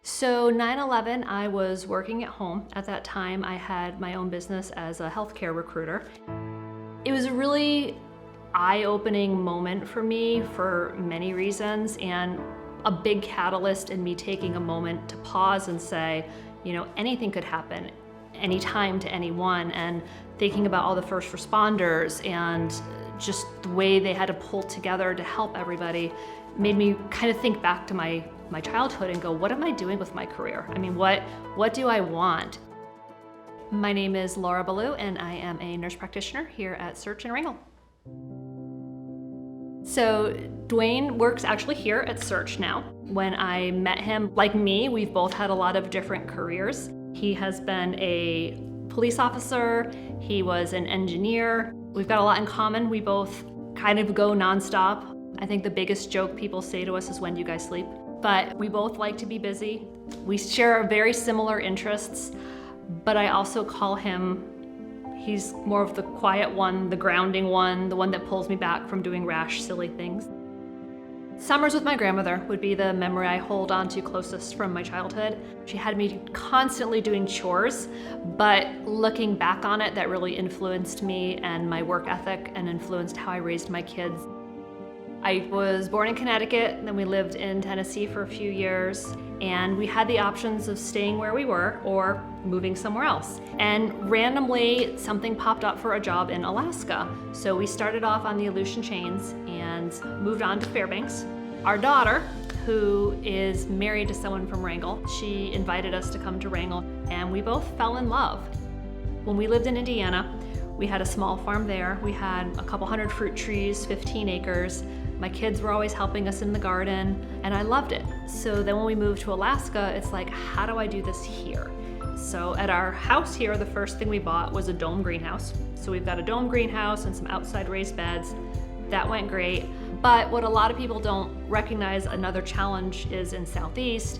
So 9/11, I was working at home. At that time, I had my own business as a healthcare recruiter. It was a really eye-opening moment for me for many reasons, and a big catalyst in me taking a moment to pause and say, anything could happen anytime to anyone, and thinking about all the first responders and just the way they had to pull together to help everybody made me kind of think back to my childhood and go, what am I doing with my career? I mean, what do I want? My name is Ballou, and I am a nurse practitioner here at SEARHC in Wrangell. So Dwayne works actually here at SEARHC now. When I met him, like me, we've both had a lot of different careers. He has been a police officer, he was an engineer. We've got a lot in common. We both kind of go nonstop. I think the biggest joke people say to us is, when do you guys sleep? But we both like to be busy. We share very similar interests, but I also call him, he's more of the quiet one, the grounding one, the one that pulls me back from doing rash, silly things. Summers with my grandmother would be the memory I hold on to closest from my childhood. She had me constantly doing chores, but looking back on it, that really influenced me and my work ethic and influenced how I raised my kids. I was born in Connecticut, then we lived in Tennessee for a few years, and we had the options of staying where we were or moving somewhere else. And randomly, something popped up for a job in Alaska. So we started off on the Aleutian Chains and moved on to Fairbanks. Our daughter, who is married to someone from Wrangell, she invited us to come to Wrangell, and we both fell in love. When we lived in Indiana, we had a small farm there. We had a couple hundred fruit trees, 15 acres. My kids were always helping us in the garden, and I loved it. So then when we moved to Alaska, it's like, how do I do this here? So at our house here, the first thing we bought was a dome greenhouse. So we've got a dome greenhouse and some outside raised beds. That went great. But what a lot of people don't recognize, another challenge is in Southeast,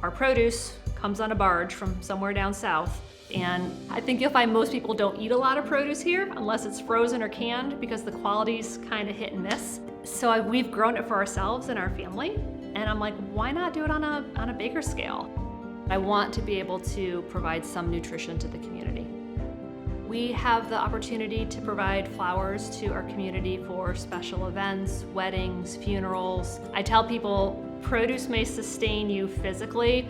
our produce comes on a barge from somewhere down south. And I think you'll find most people don't eat a lot of produce here unless it's frozen or canned, because the quality's kind of hit and miss. So we've grown it for ourselves and our family. And I'm like, why not do it on a bigger scale? I want to be able to provide some nutrition to the community. We have the opportunity to provide flowers to our community for special events, weddings, funerals. I tell people produce may sustain you physically,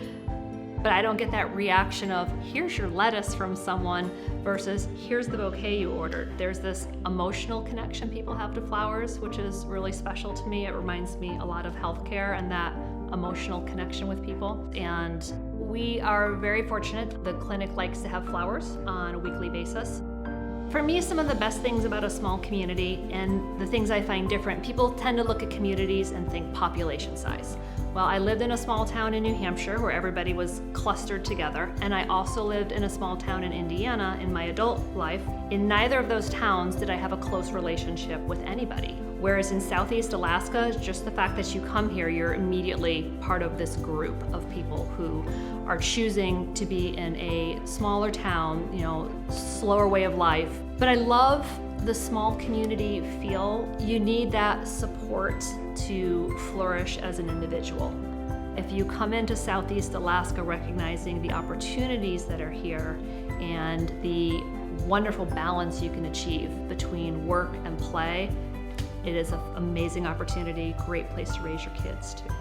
but I don't get that reaction of, here's your lettuce from someone versus here's the bouquet you ordered. There's this emotional connection people have to flowers, which is really special to me. It reminds me a lot of healthcare and that emotional connection with people. And we are very fortunate. The clinic likes to have flowers on a weekly basis. For me, some of the best things about a small community and the things I find different, people tend to look at communities and think population size. Well, I lived in a small town in New Hampshire where everybody was clustered together, and I also lived in a small town in Indiana in my adult life. In neither of those towns did I have a close relationship with anybody. Whereas in Southeast Alaska, just the fact that you come here, you're immediately part of this group of people who are choosing to be in a smaller town, slower way of life. But I love the small community feel. You need that support to flourish as an individual. If you come into Southeast Alaska recognizing the opportunities that are here and the wonderful balance you can achieve between work and play, it is an amazing opportunity, great place to raise your kids too.